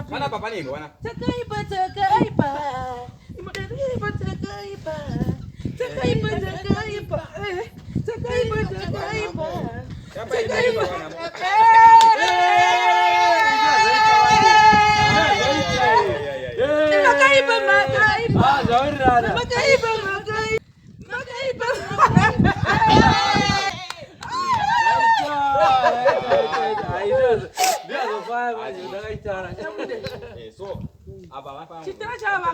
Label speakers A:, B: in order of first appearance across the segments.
A: Mana papa nego wana.
B: Takaiba.
A: So, apa
B: Chitara chava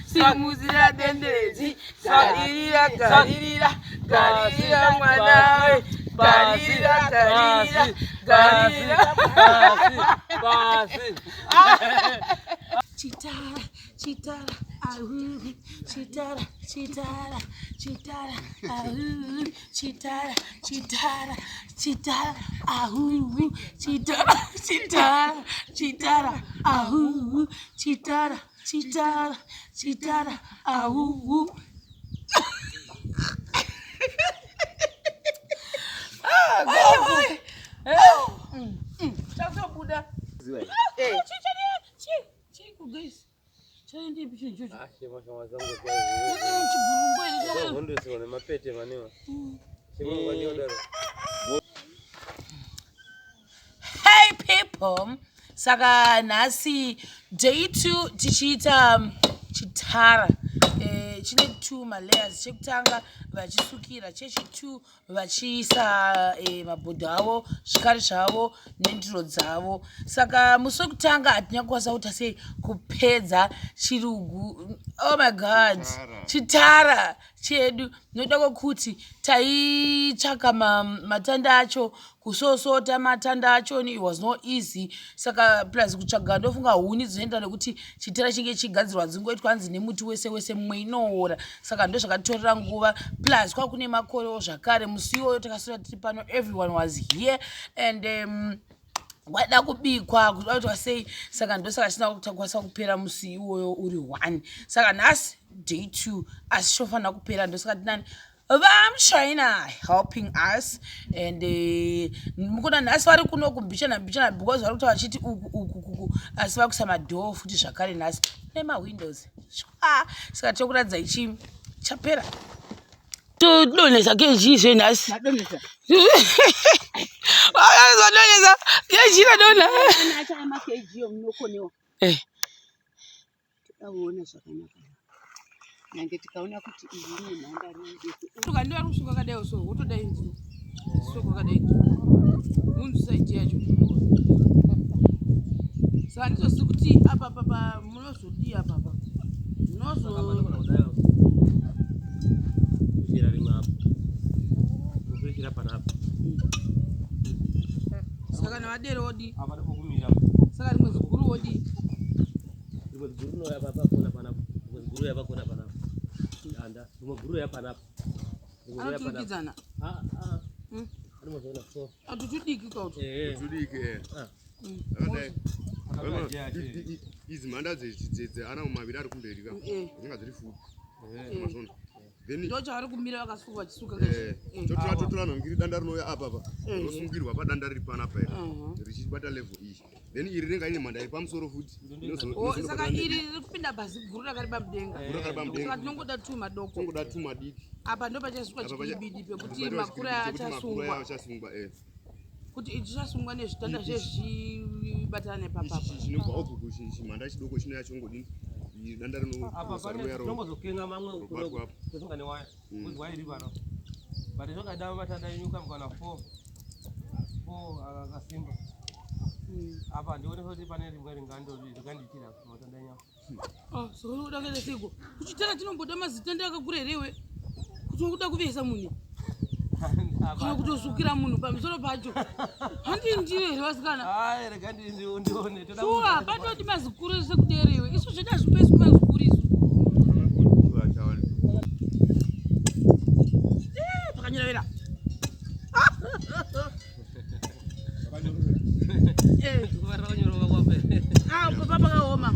B: Simuzira denderezi galira mwana galira Chitara ahu Chitara ahu Chitara ahu Chitara ahu Chitara ahu Hey people, saka nasi day 2 tichita Chitara. Chine 2 malayers chekutanga vachisukira chechi 2 vachiisa mabhodho avo zvikari zvavo nendiro dzavo. Saka musi wekutanga hatina kukwanisa kuti sei kupedza chirugu. Oh my god, Chitara chedu noda kuti taitsvaka matanda acho kusosota matanda acho it was not easy. Saka plus kutsvaga ndofunga huni dzinoenda nekuti Chitara chinge chigadzirwa dzingoitwa hanzi nemuti wese mumwe inoora. Saka ndo zvakatorera nguva plus kwa kune makoreo zvakare. Musi iwoyo takasora tiri pano, everyone was here and wada kubikwa kuti sei. Saka ndo saka china kukwanisa kupera musi iwoyo uri 1. Saka nhasi day 2 asi shofanira kupera. Ndo saka tinani China helping us and mukona nhasi vari kuno kubhichana because vari kuti vachiti uku asi vakuisa madhoo futi zvakare nhasi nemawindows. Saka tikuratidza ichi chapera todonesa kejizve nhasi vadonesa keji radona nange tikaona kuti iyi nhandare tukandiwa kushuka kadai so wotodai nzi soko kadai mundu side yacho. Saka ndizoziva kuti apa papa munozodi apa munozo kushira rimwe apa kushira panapa. Saka navadere wodi apa ndipokumira. Saka rimwe ziguru wodi rimwe ziguru no apa kona panapa rimwe ziguru yapa kona panapa anda rimwe ziguru yapa panapa rimwe yapa panapa anozoona so atutudiki kauti tutudiki izi mhanda dzedze ana mumaviri ari kumberi ka dzinga dziri fupi mazvona then ndo chavari kumira vakasuka vachisuka totora nhongiri danda rinouya apa rinosungirwa padanda riri panapa richibata level iyi then iri ringa ine mhanda iri pamusoro futi. Saka iri riri kupinda bhazi guru rakariba mudenga. Saka tinongoda 2 madoko. Tinongoda 2 madiki. Apa ndo pachasukwa chibidi pekuti makura achasungwa. Kuti ichasungwa nezvitanda zvezvibatana nepapa. Chinobva uku mhanda chidoko chinoya chongodini
C: apa pane tombozokenga mamwe kudogo kusungane waya kuzi waya iri pano but zvakadama matanda inyuka mukana 4 akasimba apa ndione kuti pane rimwe ringandiitira matanda nyama
B: so unoda kuenda siko kuchitara tinomboda mazitanda akakurerewe kuti ukuda kuvesa munhu kana kutosukira munhu pamusoro pacho handindire vasikana
C: rega ndione
B: shuwa patoti mazikuru sekuderewe isu zveda zvipesi kumazikuru isu pakanyorovera
C: vakanyorova kwape
B: papa pakaoma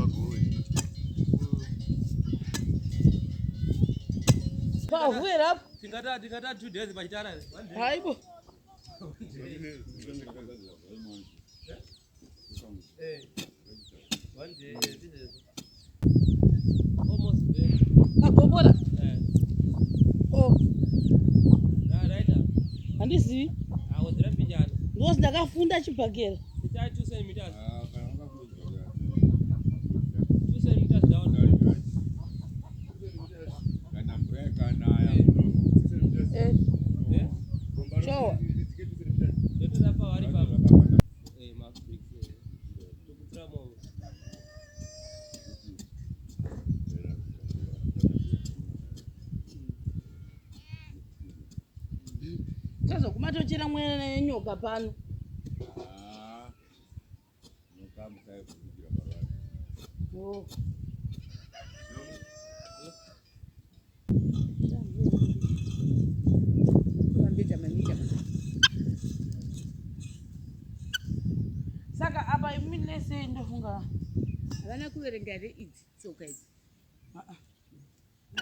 B: pavuyera
C: tingata 2 days pachitara
B: haibo
C: one day this is almost there
B: agobora
C: right
B: handizivi
C: I was ramping jana
B: ndozi ndakafunda chibhakera
C: it's 2 centimeters 2 centimeters down
B: showa
C: ndotapa vari papa tokutramo
B: sazokumatochera mwene nyoka pano saka apa iminese ndofunga
D: havana kuverenga here idzi tsoka idzi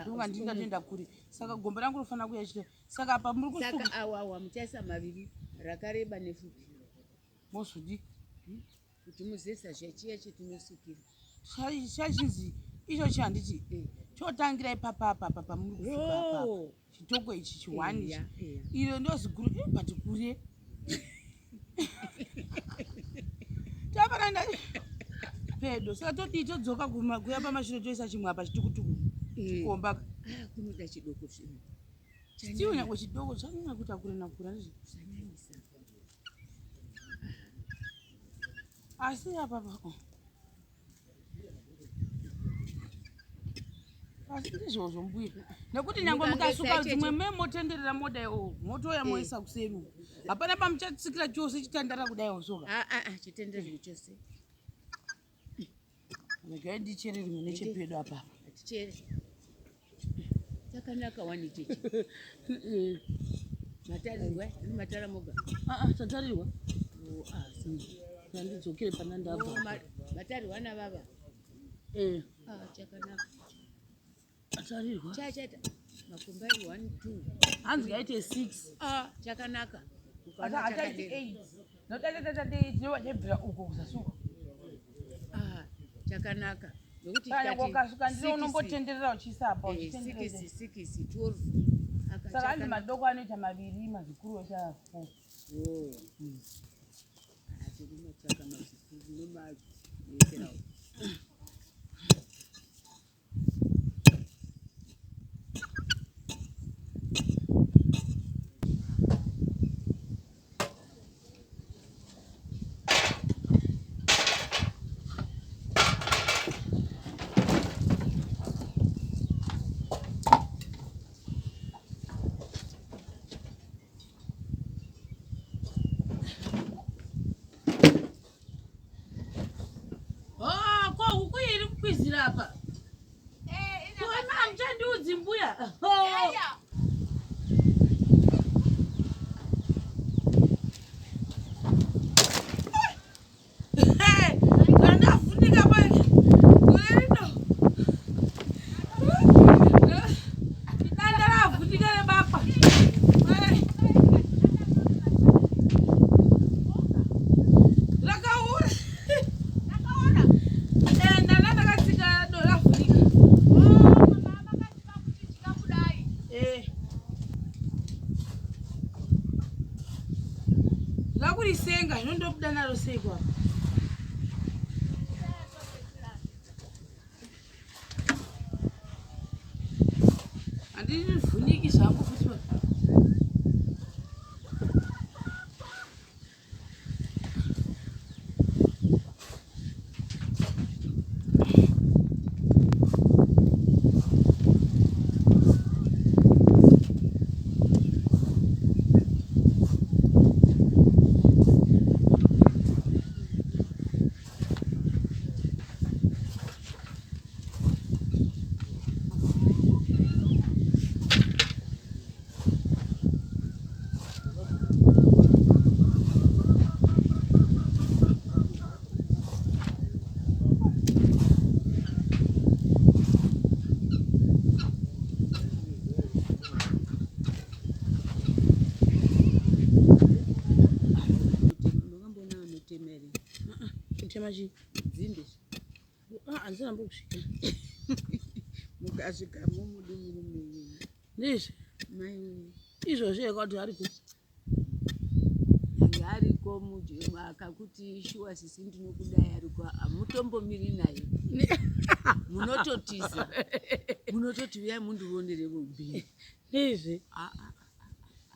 B: ndonga ndingatoenda kuri saka gombo rangu rofanira kuya chite saka apa muri kusuka
D: saka awawa muchaisa maviri rakareba nefupi
B: mozodi
D: kuti muzesa zvachiya chetinosukira
B: chachizi icho chanditi chotangira ipapapa pamuri kusuka chitoko ichi chiwani ichi iro ndoziguru but kure tapananda pedo saka todii todzoka kuya pamashure toisa chimwe apa chitukutuku chikomba
D: kunoda chidoko zvino
B: still nyangwe chidoko chanyanya kuti akure nakura
D: zvanyanyisa
B: asi apapa asi ndizvozvo mbuya nekuti nyangwe mukasuka dzimwe memotenderera modaiwo motoya moisa kusenu hapana pamuchatsikira chose chitandara kudaiwo soka
D: chitenderero chose
B: regai ndichere rimwe nechepedo apa
D: tichere chakanaka wani chechi matarirwa matara moga
B: tatarirwa nandidzokere pana ndabva
D: matarirwa navava chakanaka
B: atarirwa
D: chachata makumbari 1 2
B: hanzi yaite 6
D: chakanaka
B: ataiti 8 notatatata 8 ndowachebvira uko kusasuka
D: chakanaka nokuti
B: ukasuka ndiro unombotenderera uchiisa apa
D: 12
B: saka hanzi madoko anoita maviri mazikuru ocha 4
D: atinotsvaka mazikuru nomaekerawo
B: apa muchandiudzi mbuya ndavhunika paerino danda ravhunika nebapa rakaura ndana ndakatsika do ravhunika rakurisenga inondobuda naro sei kwapa zvangu futi. Chemaji.
D: Dzinde.
B: Handina mbokusvika.
D: Mukasvika mumudu murume.
B: Ndizvo.
D: Mai
B: Izvozvo yakati ariko.
D: Yange ariko akakuti shuwa sisi ndinokudai ariko hamutombomiri naye. Munototiza. Munototi uyai mundironere ubii.
B: Ndizvo.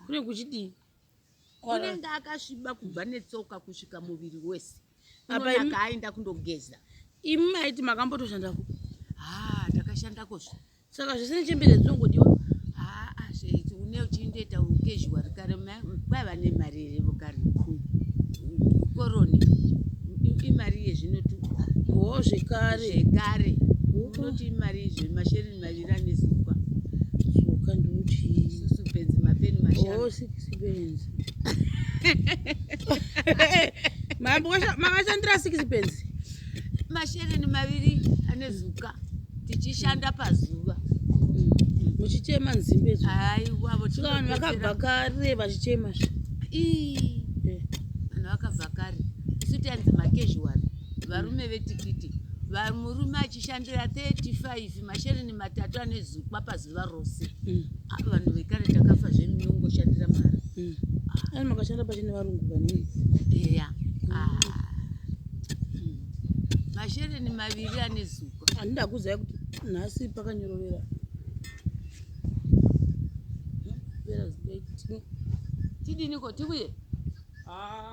B: Kune kuchidii?
D: Unenge akasviba kubva netsoka kusvika muviri wese. Unonaka aenda kundogeza.
B: Imi maiti makambotoshandako?
D: Takashandako zve.
B: Saka zvese nechembere dzinongodiwa?
D: Zveiti une uchindoita ukezhwari kare kwaiva nemari here vokare. Koroni. Imari yezvinotu. Zvekare. Unoti imari mashereni maviri anezuka.
B: Zuka ndochi.
D: Susupenzi mapeni mashanu.
B: 6 penzi. Makashandira 6 penzi.
D: Mashereni maviri anezuka. Tichishanda pazuva.
B: Muchichema nzimbe dzo.
D: Aiwa
B: vanhu vakabva kare vachichema.
D: Vanhu vakabva kare. Isu tanzi makezhuari. Varume vetikiti. Murume achishandira 35 mashereni matatu anezuka pazuva rose. Vanhu vekare takafa zvemunongoshandira mari.
B: Ani makashanda pachine varungu vanini?
D: Eya. Mashereni maviri anezuka.
B: Handida kuziva kuti nhasi pakanyorovera.
D: Tidiniko tikuye?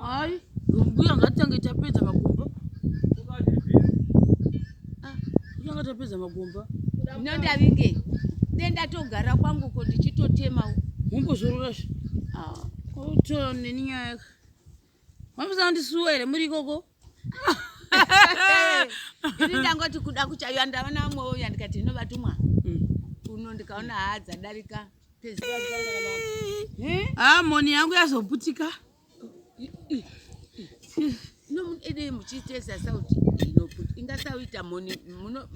B: Hai, mbuya ngatitange tapedza magomba. Tanga tapedza magomba.
D: Nondavinge. Denda togara kwangu ko ndichitotema.
B: Mumbozorora zve. Oto neninyaya. Mambisa ndisuwa here muri ikoko?
D: Ini ndangoti kuda kuchaiwa ndavana mwewo yandikati inovatumwa. Kuno ndikaona hadza darika.
B: Moni yangu yazoputika.
D: No ede muchitesa sauti inoputika. Ingasauita moni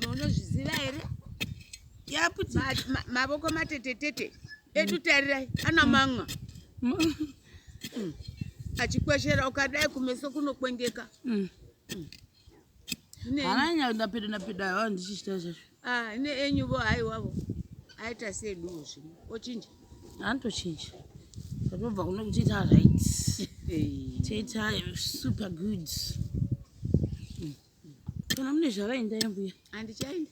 D: munozviziva here?
B: Yaputika.
D: Mavoko matetetete. Edutarirai ana mamwa. Achikweshera ukadai kumeso kunokwengeka.
B: Haranya ndapeda yawa ndichichita zvazvo.
D: Ine enyu vo haiwavo. Aita seduwo zvino. Ochinja.
B: Handochinja. Tatobva kuno kuchiita right. Taita super good. Kana mune zvaraenda yambuya?
D: Handichaenda.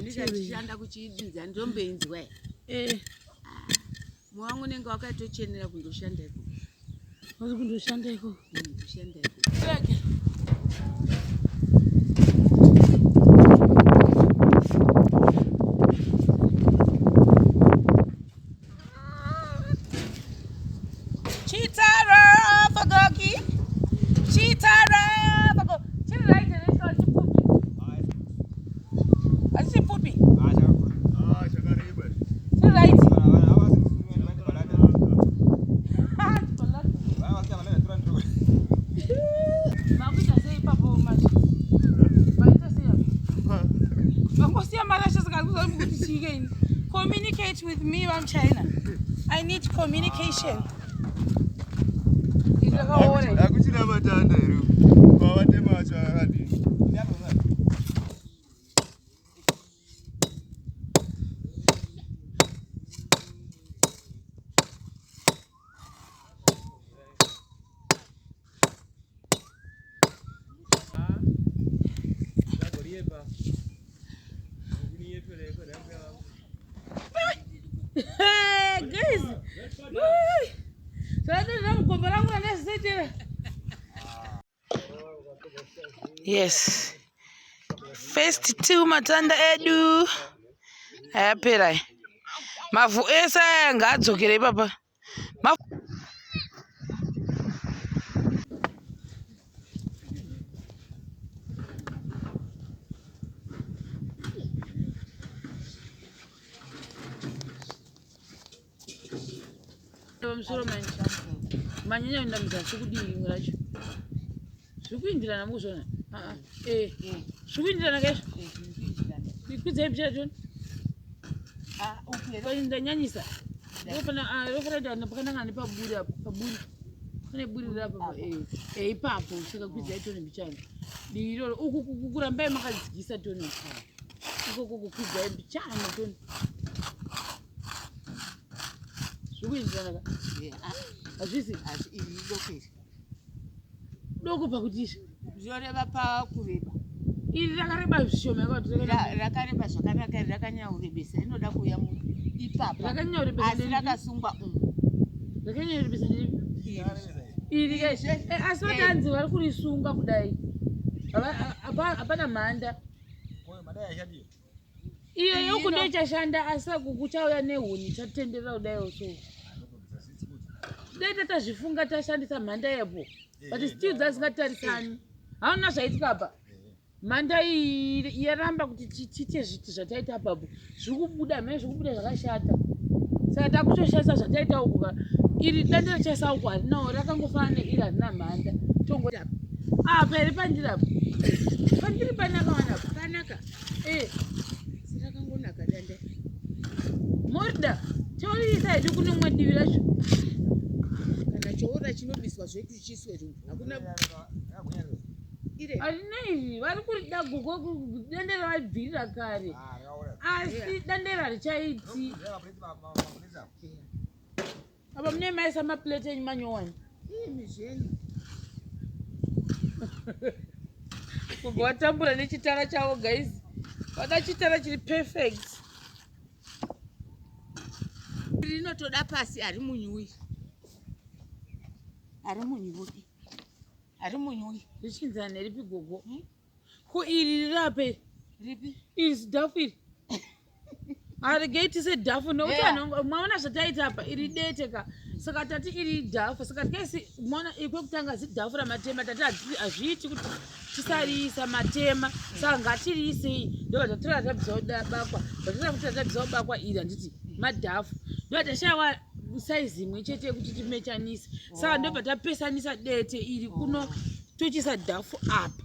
D: Ndizvatishanda kuchidzinza ndombeinzwa. Mwoyo wangu unenge wakatochenera kundoshanda iko.
B: Wazi kundoshanda iko?
D: Kushanda iko.
B: Chitara for Gogo. Chitara for Gogo. Chitara is a puppy. Communicate with me from China. I need communication. Yes. First 2 matanda edu. Ayapera. Mavu esa ngadzokere papa. Msoro mancha. Manyanya ndamza sukudini ngiracho. Sukuindira namuzona. Sukuindira nakesho. Bikudze bjajon. Okay. Ndanyanyisa. Rofana dana pakana ngani paburi. Kune buri rapa ipapo saka kwidza itone bichana. Diro uku kukuramba makadzikisa tone. Uku kukwidza bichana tone. Sukuindira naka. Azvisi
D: idokezi
B: doko pakutisha
D: zvoreva pakureba
B: iri rakareba zvishoma
D: rakareba zvakanaka iri rakanyaurebesa inoda kuuya ipapa asi rakasungwa
B: rakanyaurebesa iri asi vatanzi vari kurisunga kudai hapana mhanda iyo yokundo ichashanda asi kuchauya nehuni chatenderera kudaiwo so dai tatazvifunga tashandisa mhanda yepo but still dzasingatarisani hauna zvaitika apa mhanda iyi yaramba kuti tiite zviti zvataita apapo zviri kubuda mhene zviri kubuda zvakashata saka takutoshandisa zvataita uku iri dande rachasauku harinawo rakangofana neiri harina mhanda tongoti apa iri pandirapo pandiri panaka wanapo panaka
D: sirakangonaka dande
B: morda chauriisa hedu kune umwe divi racho
D: choora chinobiswa zvedu chiswe hakuna
B: harina izvi vari kurida Gogo dande ravabvirira kare asi dande harichaiti apa mune maisa maplate enyu manyowani
D: mizheni
B: Gogo watambura nechitara chavo guys vada chitara chiri perfect
D: rinotoda pasi ari munyuwi ari munyuwi
B: richinzana neripi Gogo ko iri rirape
D: ripi
B: iri zidhafu iri harigeiti sedhafu nokuti maona zvataita apa iri dete ka saka tati iri dhafu saka tikaisi maona ikwekutanga zidhafu ramatema tati hazviiti kuti tisariisa matema saka ngatiriisei ndobva tatora bakwa zvatira kuti tatabvisa bakwa iri handiti madhafu ndobva tashawa saizi imwe chete yekuti timechanise saka ndobva tapesanisa dete iri kuno tochisa dhafu apa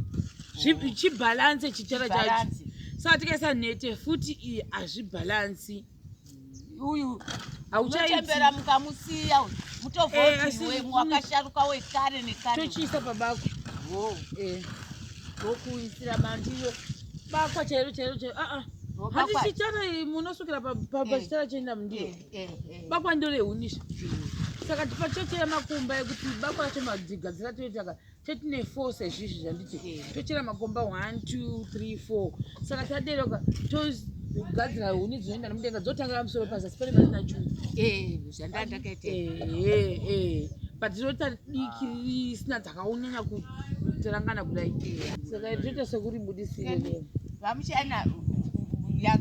B: chibhalanse chitara chacho saka tikaisa nhete futi iyi hazvibhalansi
D: uyu hauchaitembera mukamusiya mutovhotiwe wakasharuka wekare nekare
B: tochiisa pabako vokuisira mandiro bakwa chairo hati chitara munosukira pachitara choenda mundiro bakwa ndiro rehunisha saka tipachochera makomba ekuti bakwa racho madigadzira toitaka tetine 4 sezvizvi zvanditi tochera makomba 1 2 3 4 saka taderoka togadzira huni dzinoenda nemudenga dzotangira musoro pazasi pane marina chuu
D: zvandandakaita
B: but rinota diki risina dzakaunyanya kutarangana kudai saka iri toita sekuribudisire
D: vamuchaina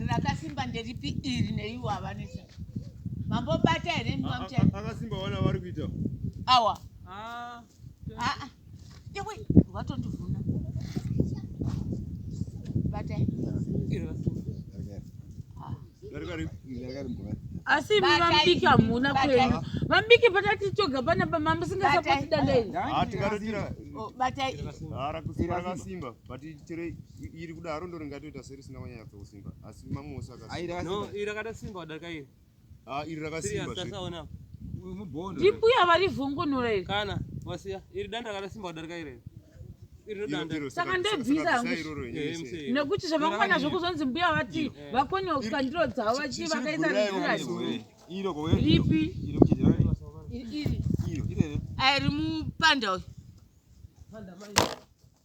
D: rakasimba nderipi iri neiwo havanisa mambobata here
A: akasimba wana vari kuita
D: awa iwe watondivhuna bata
B: asi imi vambiki hamuna kwenyu vambiki patati toga panapa mamusingasapoti danda iri
A: rakasimba but chero iri kudaro ndo ringatoita serisina kunyanya kusimba asi
C: iri rakada simba wadarika iri
A: iri rakasimba
B: ndimbuya vari vhongonora iri
C: kana wasiya iri danda rakada simba wadarika iri
B: saka ndebvisa nekuti zvavangwana zvokuzonzi mbuya vati vakonyoka ndiro dzavo vachi vakaisa ripi
D: airi mupanda uyu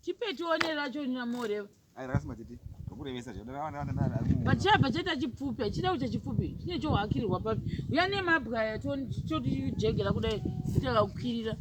B: chipetione racho namoreva pachabva chaita chipfupi hachida kuita chipfupi chine chohwakirirwa papi uya nemabwa totijegera kudai titaka kukwirira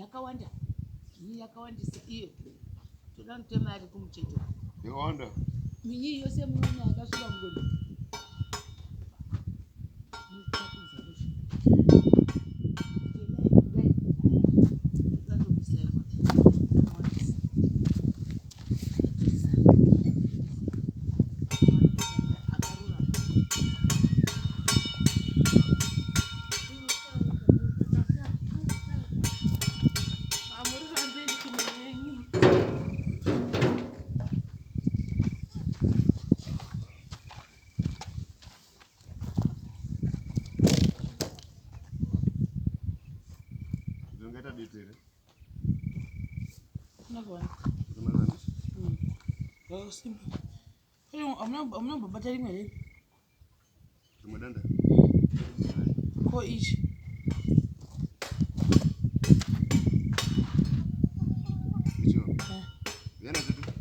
D: yakawanda yakawandisa iyo toda kutema ari kumucheto
A: yakawanda
D: minyi yose muona yakasvika mugodi
B: amnambobata rimwe here
A: madanda
B: ko ichi
A: icho yana tutu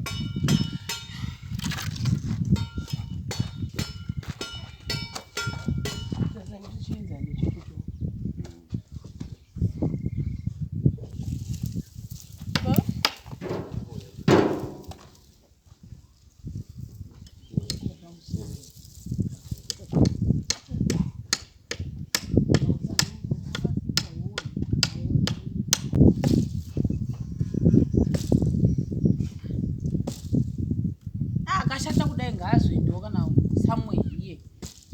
B: akashata kudai ngaazvendiwo kana somewhere here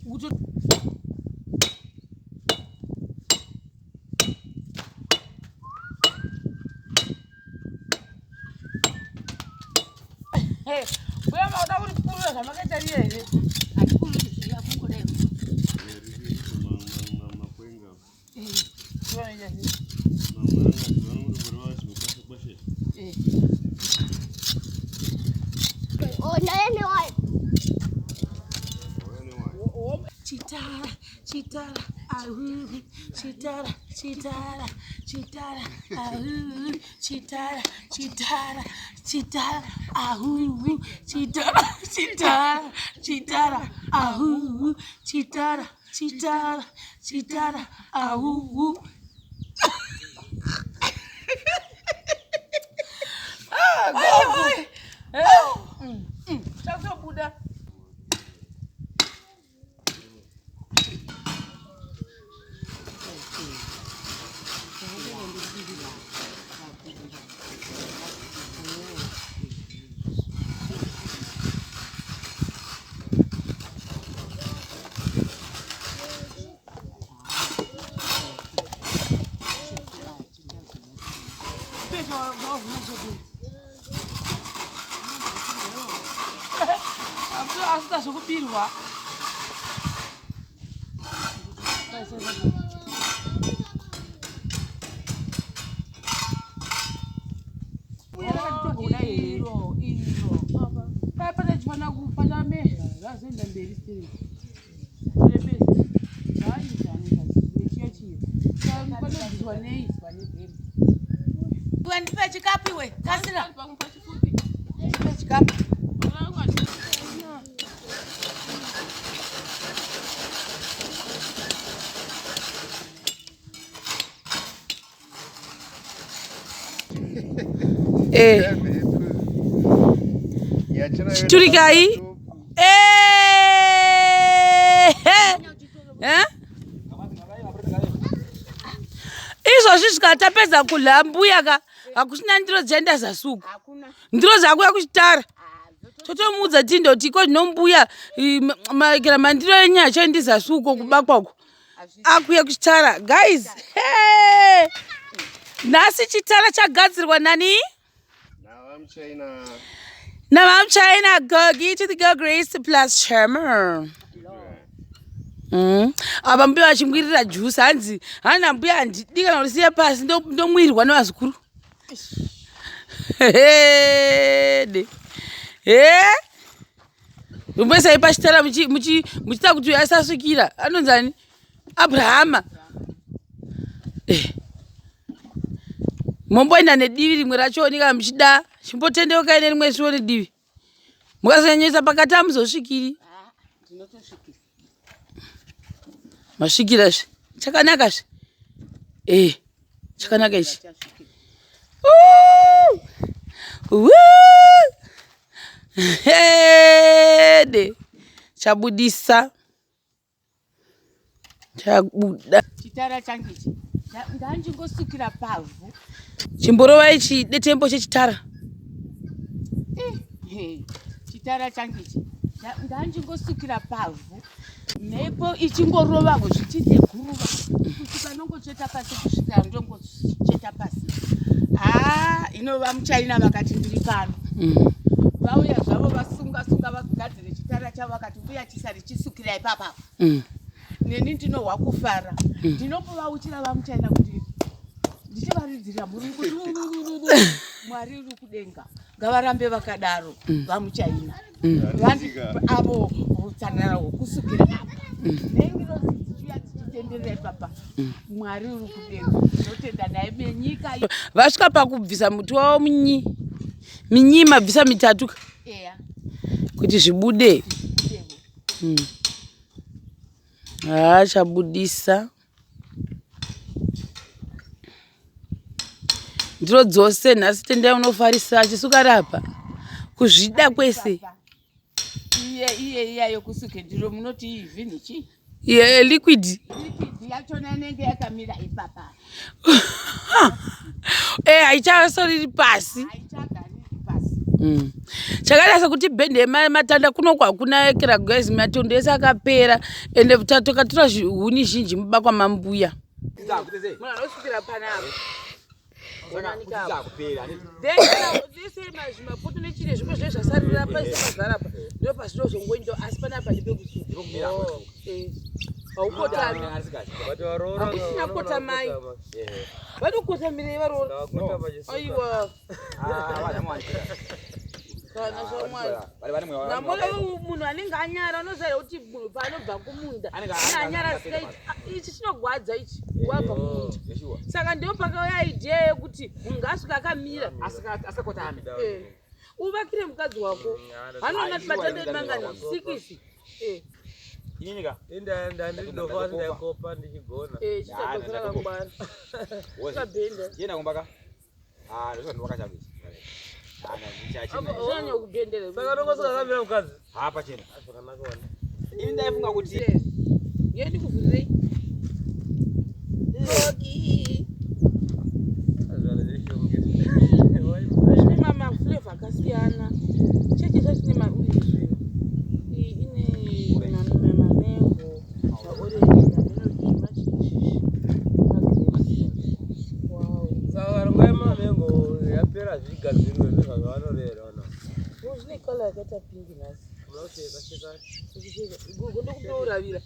B: ukuti uya mauda kuti kurira zvamakaita riye here
D: atikuruzviya kungodai
A: makwenga
B: zvinoita Chitara, Chitara, ahu, Chitara, Chitara, Chitara, ahu, Chitara, Chitara, Chitara, ahu, Chitara, Chitara, Chitara, ahu, Chitara, Chitara, Chitara, ahu. Buddha. Asita zvokubirwa pane chifana kupata mezha razoenda mberi stere panodzidzwa neizwa nebhemi
D: ndipe chikapi we kasira
B: ndipe chikapi Turikai izvozvi zvikatapedza kudya mbuya ka hakusina ndiro dzaenda zasuka ndiro dzakuya kuchitara totomuudza tindoti ko ndinombuya kana mandiro enyacha ndizasuko kubakwako akuya kuchitara guys. Hey! Nasi Chitara chagadzirwa nani? Now I'm China Gogi to the Gogo Grace plus Shema. Aba mbuya achimwirira juice hanzi hana mbuya ndika nosiya pasi ndo mwirwa nevazukuru. Umbesa ipa Chitara muchita kuti asasukira anonzani Abrahama. Momboenda nedivi rimwe racho nika muchida chimbotendeuka ine rimwe siwo nedivi. Mukazonyanyisa pakati amuzosvikiri. Masvikira zve chakanaka zve. Chakanaka ichi. Hede chabudisa chabuda
D: Chitara changichi ndanjingosukira pavhu
B: chimborova ichi detembo chechitara.
D: Chitara changichi ndanjingosukira pavhu mhepo ichingorovaho zvichite guruva kusvika nongotsveta pasi kusvika ndongotsveta pasi. Inova muchaina vakati ndiri pano vauya zvavo vasunga vagadzire chitara chavo vakati mbuya chisari chisukirai papapo. Neni ndinohwa kufara ndinopovauchira vamuchaina kuti ndichivaridzira Mwari uri kudenga ngavarambe vakadaro vamuchaina avo utsanana hwokusukira apa nengirozichiuya tichitenderera papa Mwari uri kudenga tinotenda naye menyika
B: vasvika pakubvisa muti wavo minyima bvisa mitatu kuti zvibude. Chabudisa ndiro dzose nhasi tendai unofarisa achisuka rapa kuzvida kwese.
D: Iya yokusuke ndiro munoti ivhini chi
B: liquid
D: yachona inenge yakamira ipapa.
B: Haichasariri pasi. Chakadasa kuti bhende matanda kunokwa hakuna ekera guys matondo ese akapera ende tatokatora huni zhinji mubakwa mambuya. Munosukira panapa. Mapoto nechine zvimwe zve zvasarira paisepazarapa ndo pasinozongoindo asi panapa ndipekusuka. Haukotami hakusina kotamai vanokotamirei varona. Aiwa namona munhu anenge anyara unoziva kuti munhu paanobva kumunda anyara ichi chinogwadza ichi wabva kumunda. Saka ndio pakauya idea yekuti munhu ngasvika akamira asakotame uvakire mukadzi wako hanona tibatande mangana 6
C: Inyika enda ndinofa ndakopa ndichigona
B: chisatokura kangwana kabhenda
C: yena kumbaka ndosva ndwakachabisa
B: zvanyo kubhendera
C: saka ndongosuka kamira mukadzi hapa chena zvakanaka ini ndaifunga kuti
B: yendi kuvhurirei zvine mamaflavor akasiyana chechi zvachine maruizve ine mamengo maorenji mamelodi
C: saka ringai mamengo yapera zvigadzirwe zvezvavanorera
B: zvine kala yakaita pingi nhasi. Gogo ndokutoravira